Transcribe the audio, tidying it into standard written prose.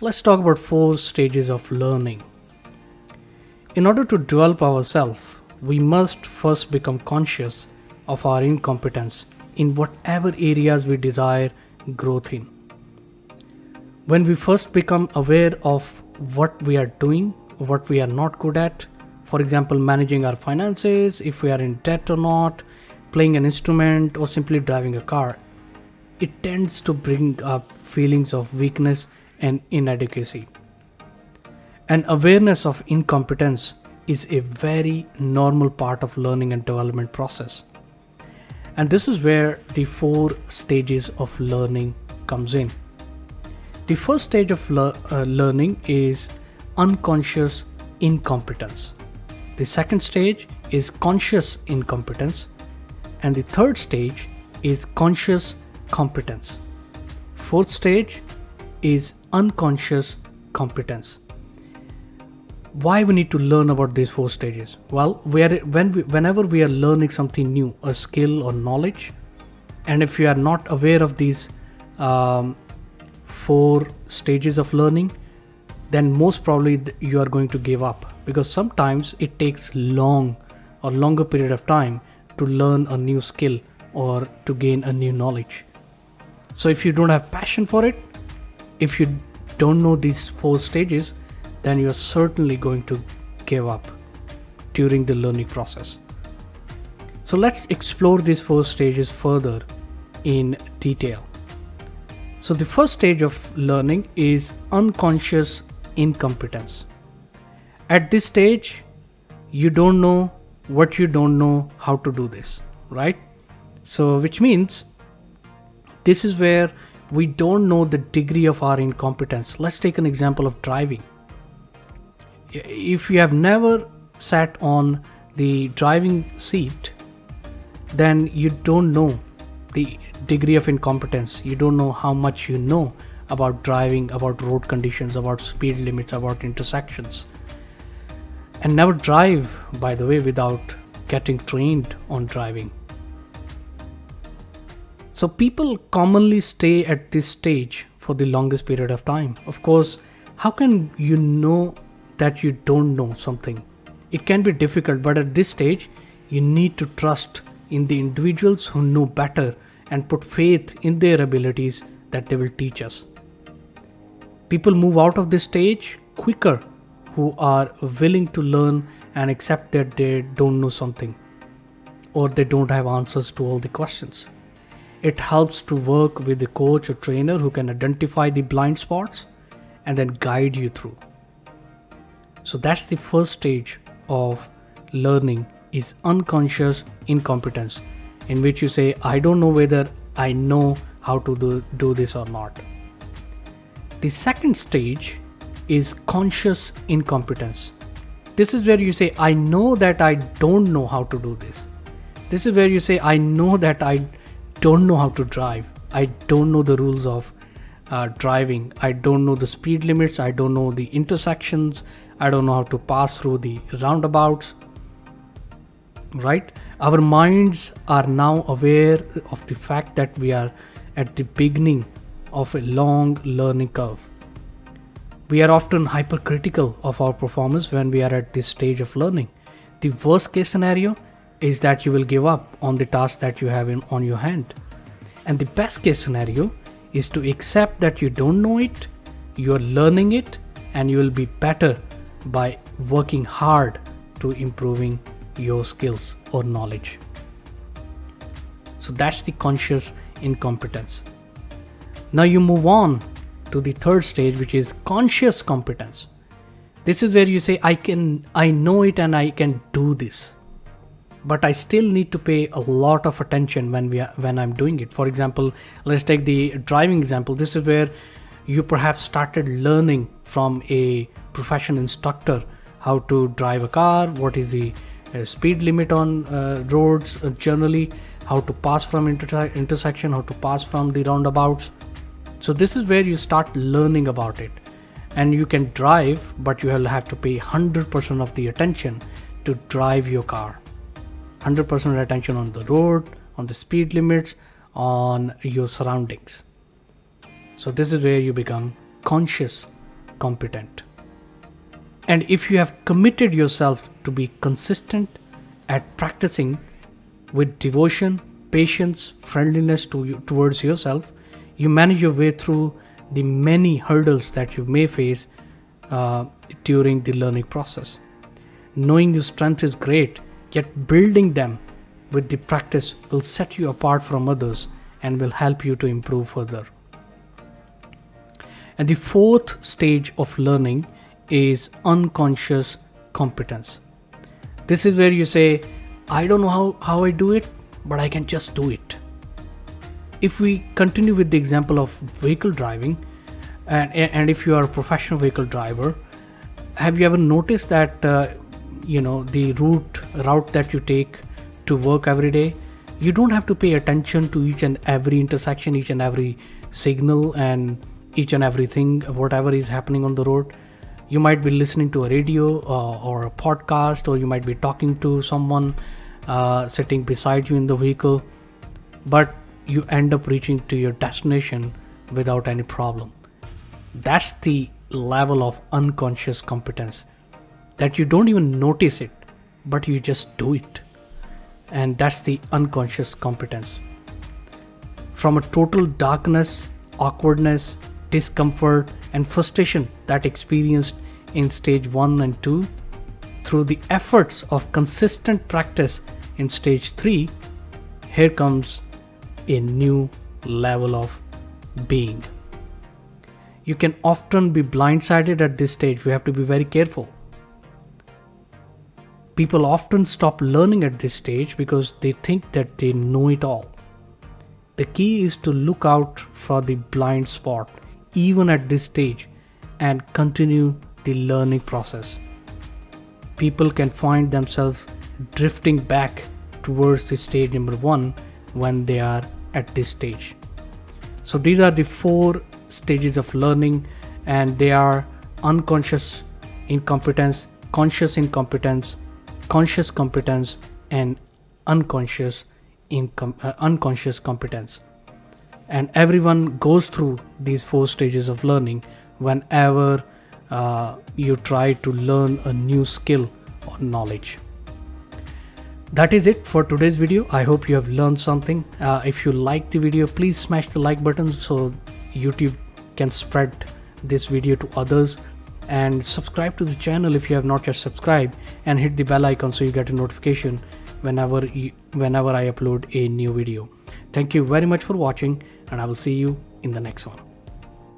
let's talk about 4 stages of learning. In order to develop ourselves, we must first become conscious of our incompetence in whatever areas we desire growth in. When we first become aware of what we are doing, what we are not good at, for example, managing our finances, if we are in debt or not, playing an instrument, or simply driving a car, it tends to bring up feelings of weakness and inadequacy. An awareness of incompetence is a very normal part of learning and development process. And this is where the 4 stages of learning comes in. The first stage of learning is unconscious incompetence. The second stage is conscious incompetence. And the third stage is conscious competence. Fourth stage is unconscious competence. Why we need to learn about these 4 stages? Well, whenever we are learning something new, a skill or knowledge, and if you are not aware of these 4 stages of learning, then most probably you are going to give up, because sometimes it takes longer period of time to learn a new skill or to gain a new knowledge. So if you don't have passion for it, if you don't know these 4 stages, then you're certainly going to give up during the learning process. So let's explore these 4 stages further in detail. So the first stage of learning is unconscious incompetence. At this stage, you don't know what you don't know how to do this, right? So which means this is where we don't know the degree of our incompetence. Let's take an example of driving. If you have never sat on the driving seat, then you don't know the degree of incompetence. You don't know how much you know about driving, about road conditions, about speed limits, about intersections. And never drive, by the way, without getting trained on driving. So people commonly stay at this stage for the longest period of time. Of course, how can you know that you don't know something? It can be difficult, but at this stage, you need to trust in the individuals who know better and put faith in their abilities that they will teach us. People move out of this stage quicker who are willing to learn and accept that they don't know something or they don't have answers to all the questions. It helps to work with a coach or trainer who can identify the blind spots and then guide you through. So that's the first stage of learning, is unconscious incompetence, in which you say, I don't know whether I know how to do this or not. The second stage is conscious incompetence. This is where you say, I know that I don't know how to do this. This is where you say, I know that I don't know how to drive. I don't know the rules of driving. I don't know the speed limits. I don't know the intersections. I don't know how to pass through the roundabouts, right? Our minds are now aware of the fact that we are at the beginning of a long learning curve. We are often hypercritical of our performance when we are at this stage of learning. The worst case scenario is that you will give up on the task that you have on your hand. And the best case scenario is to accept that you don't know it, you are learning it, and you will be better by working hard to improving your skills or knowledge. So that's the conscious incompetence. Now you move on to the third stage, which is conscious competence. This is where you say, I know it and I can do this, but I still need to pay a lot of attention when I'm doing it. For example, let's take the driving example. This is where you perhaps started learning from a professional instructor how to drive a car, what is the speed limit on roads generally, how to pass from intersection, how to pass from the roundabouts. So this is where you start learning about it, and you can drive, but you will have to pay 100% of the attention to drive your car. 100% attention on the road, on the speed limits, on your surroundings. So this is where you become conscious competent. And if you have committed yourself to be consistent at practicing with devotion, patience, friendliness towards yourself, you manage your way through the many hurdles that you may face during the learning process. Knowing your strength is great, yet building them with the practice will set you apart from others and will help you to improve further. And the fourth stage of learning is unconscious competence. This is where you say, I don't know how I do it, but I can just do it. If we continue with the example of vehicle driving, and if you are a professional vehicle driver, have you ever noticed that the route that you take to work every day, you don't have to pay attention to each and every intersection, each and every signal, and each and everything, whatever is happening on the road. You might be listening to a radio or a podcast, or you might be talking to someone sitting beside you in the vehicle, but you end up reaching to your destination without any problem. That's the level of unconscious competence, that you don't even notice it, but you just do it. And that's the unconscious competence. From a total darkness, awkwardness, discomfort, and frustration that experienced in stage 1 and 2, through the efforts of consistent practice in stage 3, here comes a new level of being. You can often be blindsided at this stage. We have to be very careful. People often stop learning at this stage because they think that they know it all. The key is to look out for the blind spot even at this stage and continue the learning process. People can find themselves drifting back towards the stage number 1 when they are at this stage. So these are the 4 stages of learning, and they are unconscious incompetence, conscious incompetence, conscious competence, and unconscious competence. And everyone goes through these 4 stages of learning whenever you try to learn a new skill or knowledge. That is it for today's video. I hope you have learned something. If you like the video, please smash the like button so YouTube can spread this video to others, and subscribe to the channel if you have not yet subscribed, and hit the bell icon so you get a notification whenever I upload a new video. Thank you very much for watching, and I will see you in the next one.